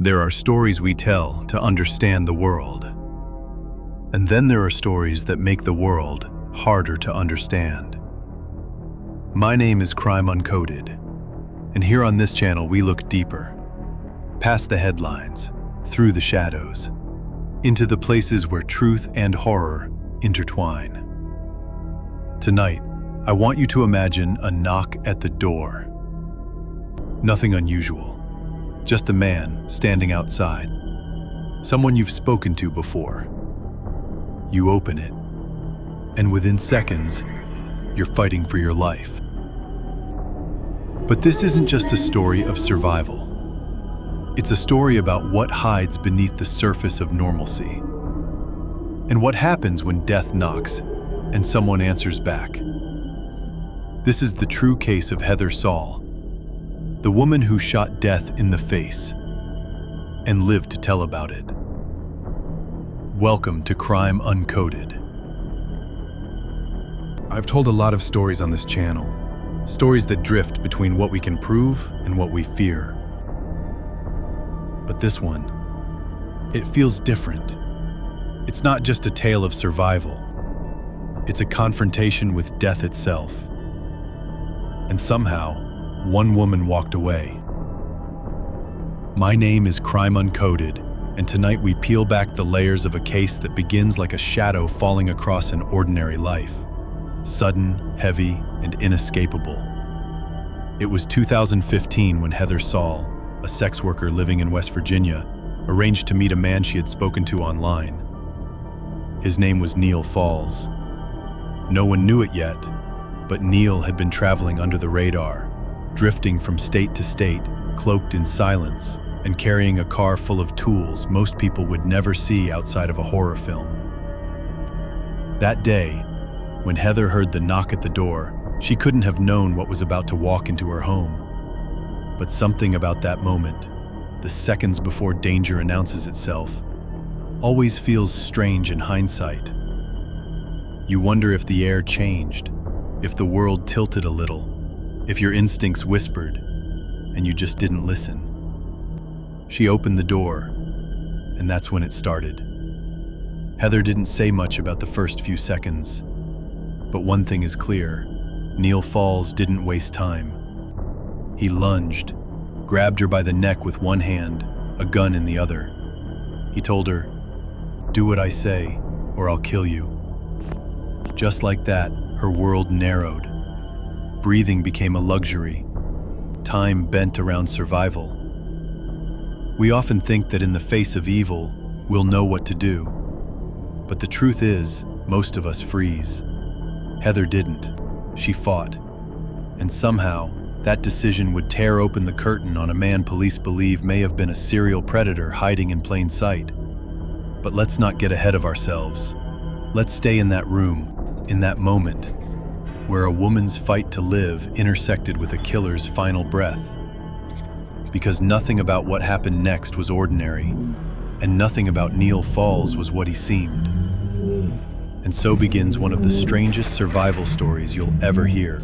There are stories we tell to understand the world. And then there are stories that make the world harder to understand. My name is Crime Uncoded, and here on this channel we look deeper, past the headlines, through the shadows, into the places where truth and horror intertwine. Tonight, I want you to imagine a knock at the door. Nothing unusual, just a man standing outside, someone you've spoken to before. You open it, and within seconds, you're fighting for your life. But this isn't just a story of survival. It's a story about what hides beneath the surface of normalcy, and what happens when death knocks and someone answers back. This is the true case of Heather Saul, the woman who shot death in the face and lived to tell about it. Welcome to Crime Uncoded. I've told a lot of stories on this channel, stories that drift between what we can prove and what we fear. But this one, it feels different. It's not just a tale of survival. It's a confrontation with death itself. And somehow, one woman walked away. My name is Crime Uncoded, and tonight we peel back the layers of a case that begins like a shadow falling across an ordinary life. Sudden, heavy, and inescapable. It was 2015 when Heather Saul, a sex worker living in West Virginia, arranged to meet a man she had spoken to online. His name was Neal Falls. No one knew it yet, but Neal had been traveling under the radar, drifting from state to state, cloaked in silence, and carrying a car full of tools most people would never see outside of a horror film. That day, when Heather heard the knock at the door, she couldn't have known what was about to walk into her home. But something about that moment, the seconds before danger announces itself, always feels strange in hindsight. You wonder if the air changed, if the world tilted a little, if your instincts whispered, and you just didn't listen. She opened the door, and that's when it started. Heather didn't say much about the first few seconds, but one thing is clear: Neal Falls didn't waste time. He lunged, grabbed her by the neck with one hand, a gun in the other. He told her, "Do what I say, or I'll kill you." Just like that, her world narrowed. Breathing became a luxury. Time bent around survival. We often think that in the face of evil, we'll know what to do. But the truth is, most of us freeze. Heather didn't. She fought. And somehow, that decision would tear open the curtain on a man police believe may have been a serial predator hiding in plain sight. But let's not get ahead of ourselves. Let's stay in that room, in that moment, where a woman's fight to live intersected with a killer's final breath. Because nothing about what happened next was ordinary, and nothing about Neal Falls was what he seemed. And so begins one of the strangest survival stories you'll ever hear.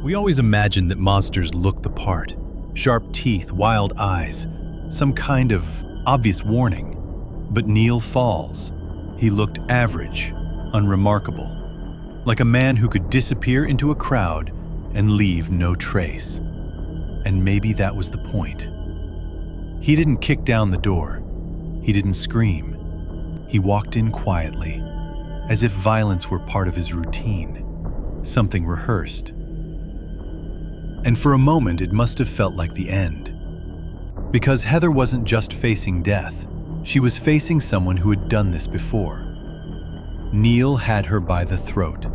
We always imagine that monsters look the part. Sharp teeth, wild eyes, some kind of obvious warning. But Neal Falls, he looked average, unremarkable. Like a man who could disappear into a crowd and leave no trace. And maybe that was the point. He didn't kick down the door. He didn't scream. He walked in quietly, as if violence were part of his routine, something rehearsed. And for a moment, it must have felt like the end. Because Heather wasn't just facing death, she was facing someone who had done this before. Neal had her by the throat,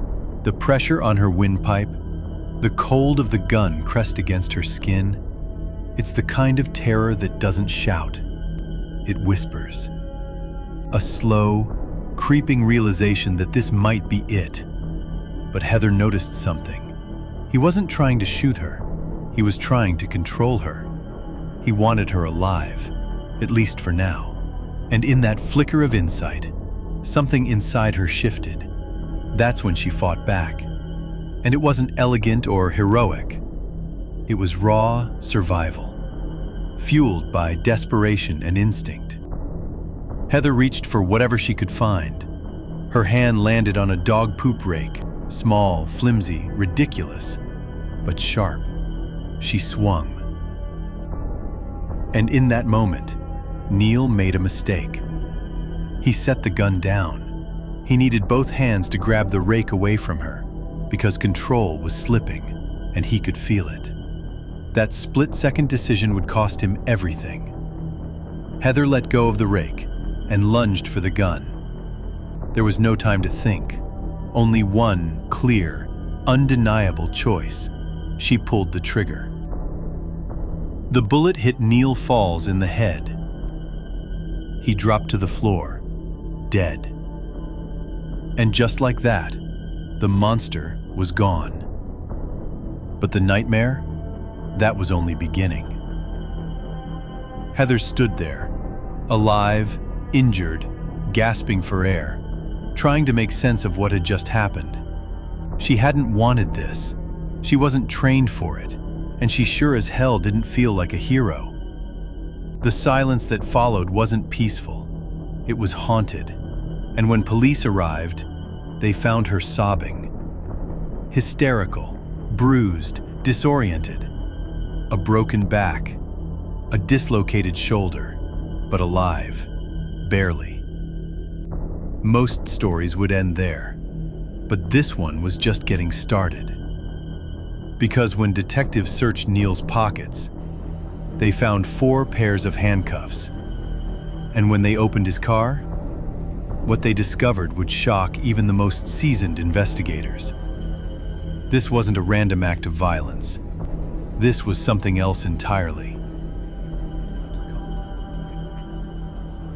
the pressure on her windpipe, the cold of the gun pressed against her skin. It's the kind of terror that doesn't shout. It whispers. A slow, creeping realization that this might be it. But Heather noticed something. He wasn't trying to shoot her. He was trying to control her. He wanted her alive, at least for now. And in that flicker of insight, something inside her shifted. That's when she fought back. And it wasn't elegant or heroic. It was raw survival. fueled by desperation and instinct. Heather reached for whatever she could find. Her hand landed on a dog poop rake, small, flimsy, ridiculous, but sharp. She swung. And in that moment, Neal made a mistake. He set the gun down. He needed both hands to grab the rake away from her, because control was slipping, and he could feel it. That split-second decision would cost him everything. Heather let go of the rake and lunged for the gun. There was no time to think. Only one clear, undeniable choice. She pulled the trigger. The bullet hit Neal Falls in the head. He dropped to the floor, dead. And just like that, the monster was gone. But the nightmare, that was only beginning. Heather stood there, alive, injured, gasping for air, trying to make sense of what had just happened. She hadn't wanted this. She wasn't trained for it, and she sure as hell didn't feel like a hero. The silence that followed wasn't peaceful. It was haunted, and when police arrived, they found her sobbing. Hysterical, bruised, disoriented. A broken back, a dislocated shoulder, but alive, barely. Most stories would end there, but this one was just getting started. Because when detectives searched Neal's pockets, they found 4 pairs of handcuffs. And when they opened his car, what they discovered would shock even the most seasoned investigators. This wasn't a random act of violence. This was something else entirely.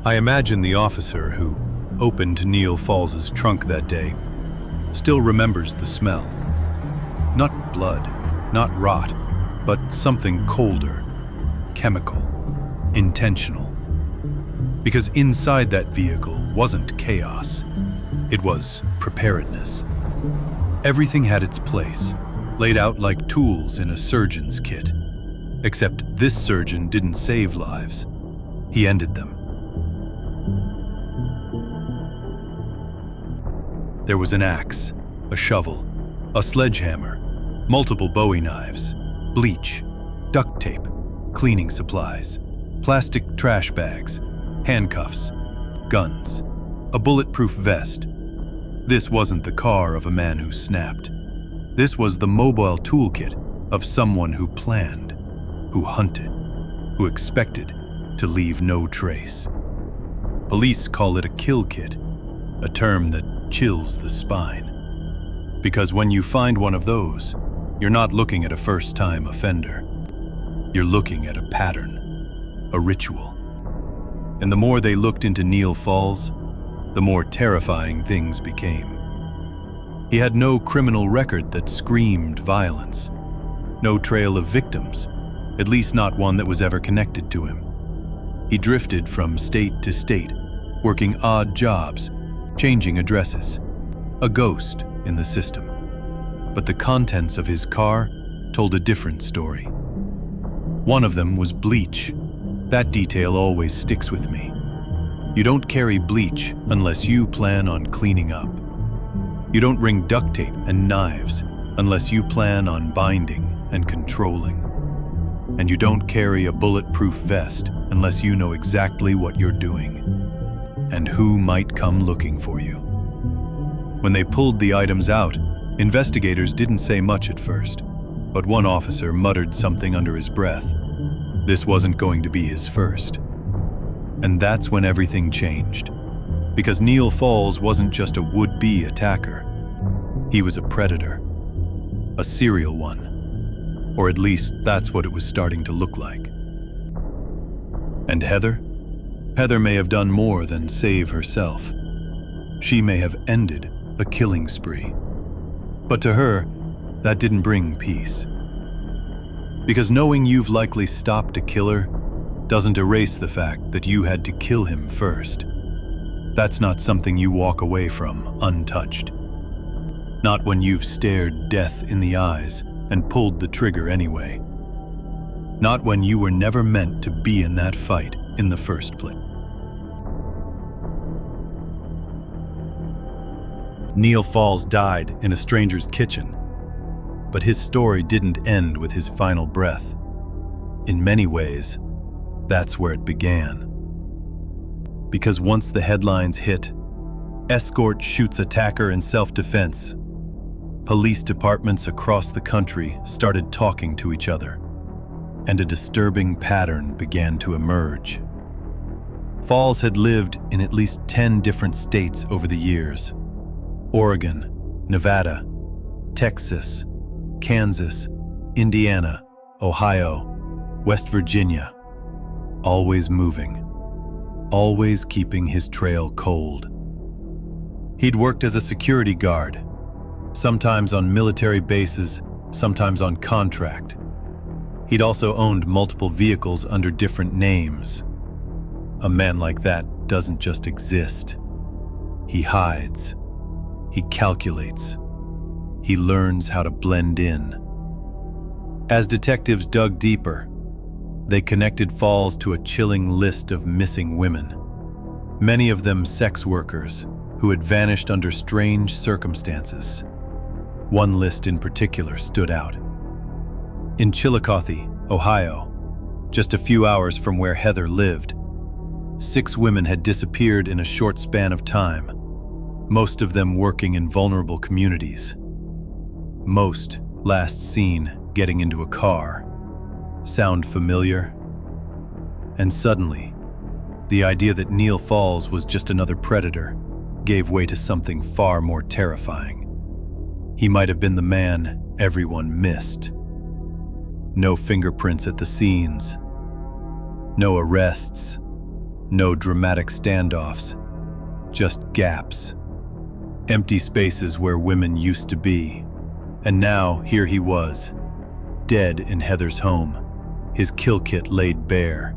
I imagine the officer who opened Neal Falls' trunk that day still remembers the smell. Not blood, not rot, but something colder, chemical, intentional. Because inside that vehicle wasn't chaos. It was preparedness. Everything had its place, laid out like tools in a surgeon's kit. Except this surgeon didn't save lives. He ended them. There was an axe, a shovel, a sledgehammer, multiple Bowie knives, bleach, duct tape, cleaning supplies, plastic trash bags, handcuffs, guns, a bulletproof vest. This wasn't the car of a man who snapped. This was the mobile toolkit of someone who planned, who hunted, who expected to leave no trace. Police call it a kill kit, a term that chills the spine. Because when you find one of those, you're not looking at a first-time offender. You're looking at a pattern, a ritual. And the more they looked into Neal Falls, the more terrifying things became. He had no criminal record that screamed violence, no trail of victims, at least not one that was ever connected to him. He drifted from state to state, working odd jobs, changing addresses, a ghost in the system. But the contents of his car told a different story. One of them was bleach. That detail always sticks with me. You don't carry bleach unless you plan on cleaning up. You don't bring duct tape and knives unless you plan on binding and controlling. And you don't carry a bulletproof vest unless you know exactly what you're doing and who might come looking for you. When they pulled the items out, investigators didn't say much at first, but one officer muttered something under his breath. This wasn't going to be his first. And that's when everything changed. Because Neal Falls wasn't just a would-be attacker. He was a predator. A serial one. Or at least that's what it was starting to look like. And Heather? Heather may have done more than save herself. She may have ended a killing spree. But to her, that didn't bring peace. Because knowing you've likely stopped a killer doesn't erase the fact that you had to kill him first. That's not something you walk away from untouched. Not when you've stared death in the eyes and pulled the trigger anyway. Not when you were never meant to be in that fight in the first place. Neal Falls died in a stranger's kitchen, but his story didn't end with his final breath. In many ways, that's where it began. Because once the headlines hit, escort shoots attacker in self-defense, police departments across the country started talking to each other, and a disturbing pattern began to emerge. Falls had lived in at least 10 different states over the years: Oregon, Nevada, Texas, Kansas, Indiana, Ohio, West Virginia. Always moving, always keeping his trail cold. He'd worked as a security guard, sometimes on military bases, sometimes on contract. He'd also owned multiple vehicles under different names. A man like that doesn't just exist. He hides. He calculates. He learns how to blend in. As detectives dug deeper, they connected Falls to a chilling list of missing women, many of them sex workers who had vanished under strange circumstances. One list in particular stood out. In Chillicothe, Ohio, just a few hours from where Heather lived, 6 women had disappeared in a short span of time, most of them working in vulnerable communities. Most last seen getting into a car. Sound familiar? And suddenly, the idea that Neal Falls was just another predator gave way to something far more terrifying. He might have been the man everyone missed. No fingerprints at the scenes. No arrests. No dramatic standoffs. Just gaps. Empty spaces where women used to be. And now, here he was, dead in Heather's home, his kill kit laid bare.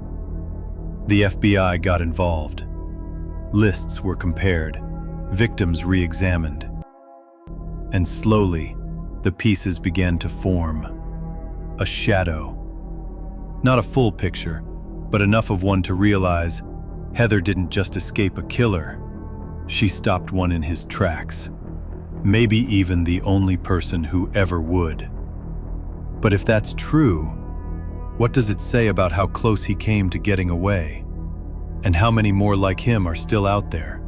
The FBI got involved. Lists were compared, victims re-examined. And slowly, the pieces began to form. A shadow. Not a full picture, but enough of one to realize Heather didn't just escape a killer. She stopped one in his tracks. Maybe even the only person who ever would. But if that's true, what does it say about how close he came to getting away? And how many more like him are still out there?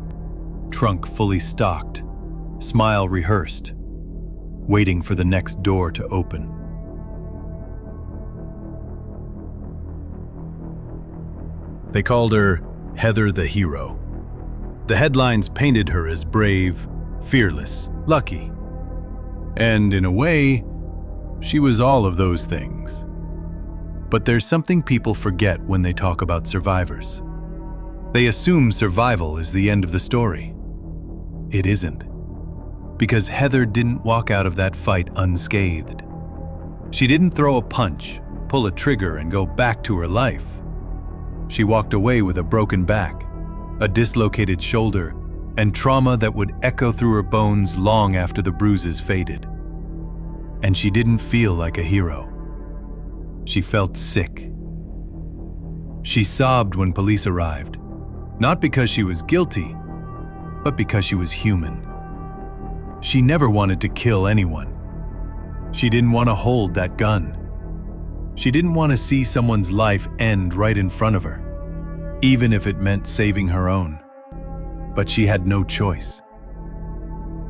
Trunk fully stocked, smile rehearsed, waiting for the next door to open. They called her Heather the Hero. The headlines painted her as brave, fearless, lucky. And in a way, she was all of those things. But there's something people forget when they talk about survivors. They assume survival is the end of the story. It isn't. Because Heather didn't walk out of that fight unscathed. She didn't throw a punch, pull a trigger, and go back to her life. She walked away with a broken back, a dislocated shoulder, and trauma that would echo through her bones long after the bruises faded. And she didn't feel like a hero. She felt sick. She sobbed when police arrived, not because she was guilty, but because she was human. She never wanted to kill anyone. She didn't want to hold that gun. She didn't want to see someone's life end right in front of her, even if it meant saving her own. But she had no choice.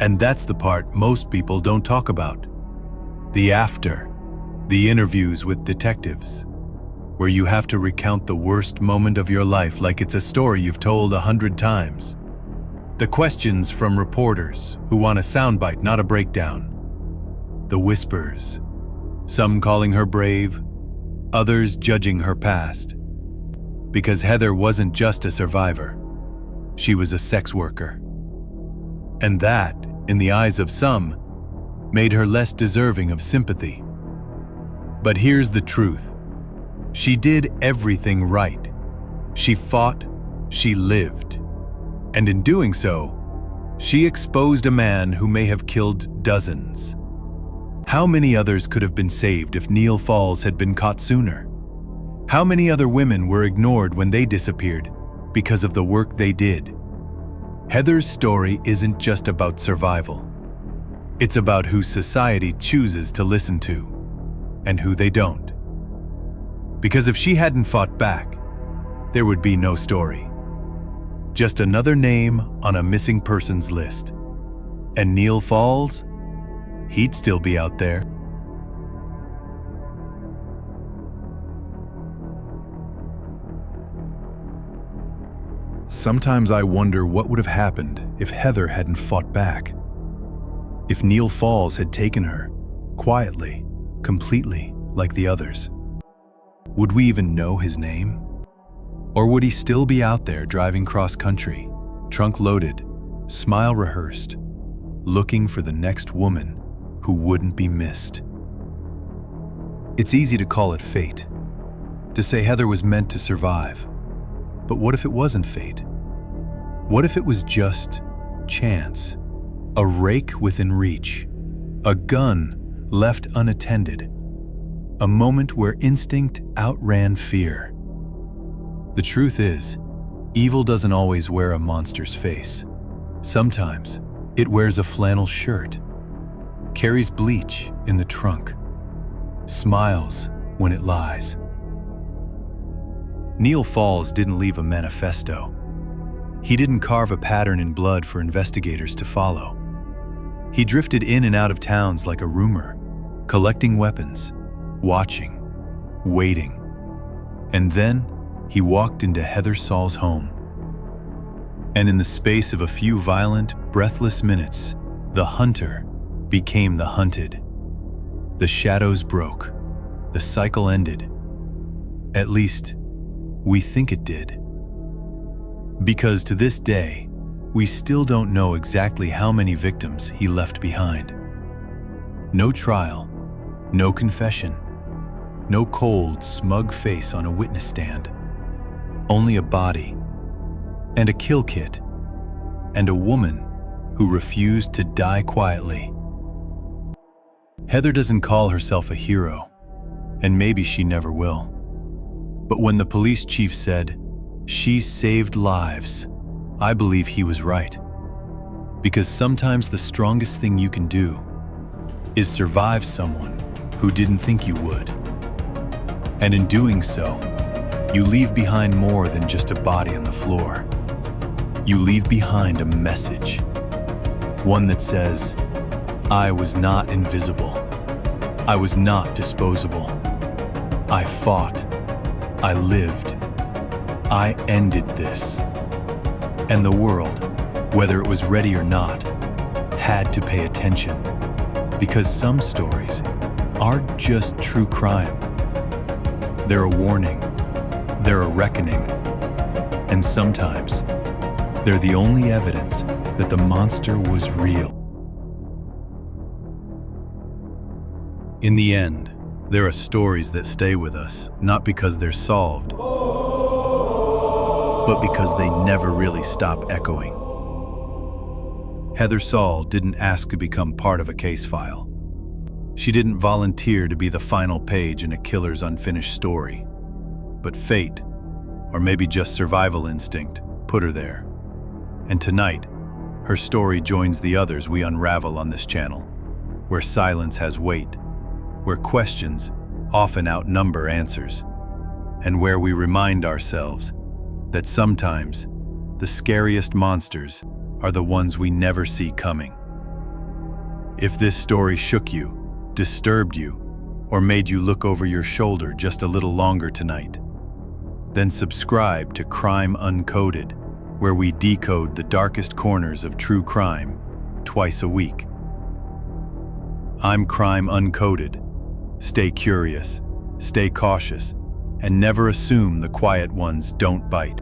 And that's the part most people don't talk about. The after, the interviews with detectives, where you have to recount the worst moment of your life like it's a story you've told 100 times. The questions from reporters who want a soundbite, not a breakdown. The whispers, some calling her brave, others judging her past. Because Heather wasn't just a survivor. She was a sex worker. And that, in the eyes of some, made her less deserving of sympathy. But here's the truth. She did everything right. She fought, she lived. And in doing so, she exposed a man who may have killed dozens. How many others could have been saved if Neal Falls had been caught sooner? How many other women were ignored when they disappeared because of the work they did? Heather's story isn't just about survival. It's about who society chooses to listen to and who they don't. Because if she hadn't fought back, there would be no story. Just another name on a missing persons list. And Neal Falls, he'd still be out there. Sometimes I wonder what would have happened if Heather hadn't fought back. If Neal Falls had taken her, quietly, completely, like the others. Would we even know his name? Or would he still be out there driving cross-country, trunk loaded, smile rehearsed, looking for the next woman who wouldn't be missed? It's easy to call it fate, to say Heather was meant to survive. But what if it wasn't fate? What if it was just chance? A rake within reach, a gun left unattended, a moment where instinct outran fear. The truth is, evil doesn't always wear a monster's face. Sometimes it wears a flannel shirt, carries bleach in the trunk, smiles when it lies. Neal Falls didn't leave a manifesto. He didn't carve a pattern in blood for investigators to follow. He drifted in and out of towns like a rumor, collecting weapons, watching, waiting. And then he walked into Heather Saul's home. And in the space of a few violent, breathless minutes, the hunter became the hunted. The shadows broke. The cycle ended. At least, we think it did. Because to this day, we still don't know exactly how many victims he left behind. No trial, no confession, no cold, smug face on a witness stand. Only a body, and a kill kit, and a woman who refused to die quietly. Heather doesn't call herself a hero, and maybe she never will. But when the police chief said, "She saved lives," I believe he was right. Because sometimes the strongest thing you can do is survive someone who didn't think you would. And in doing so, you leave behind more than just a body on the floor. You leave behind a message. One that says, I was not invisible. I was not disposable. I fought. I lived. I ended this. And the world, whether it was ready or not, had to pay attention. Because some stories aren't just true crime. They're a warning. They're a reckoning. And sometimes, they're the only evidence that the monster was real. In the end, there are stories that stay with us, not because they're solved, but because they never really stop echoing. Heather Saul didn't ask to become part of a case file. She didn't volunteer to be the final page in a killer's unfinished story. But fate, or maybe just survival instinct, put her there. And tonight, her story joins the others we unravel on this channel, where silence has weight, where questions often outnumber answers, and where we remind ourselves that sometimes the scariest monsters are the ones we never see coming. If this story shook you, disturbed you, or made you look over your shoulder just a little longer tonight, then subscribe to Crime Uncoded, where we decode the darkest corners of true crime twice a week. I'm Crime Uncoded. Stay curious, stay cautious, and never assume the quiet ones don't bite.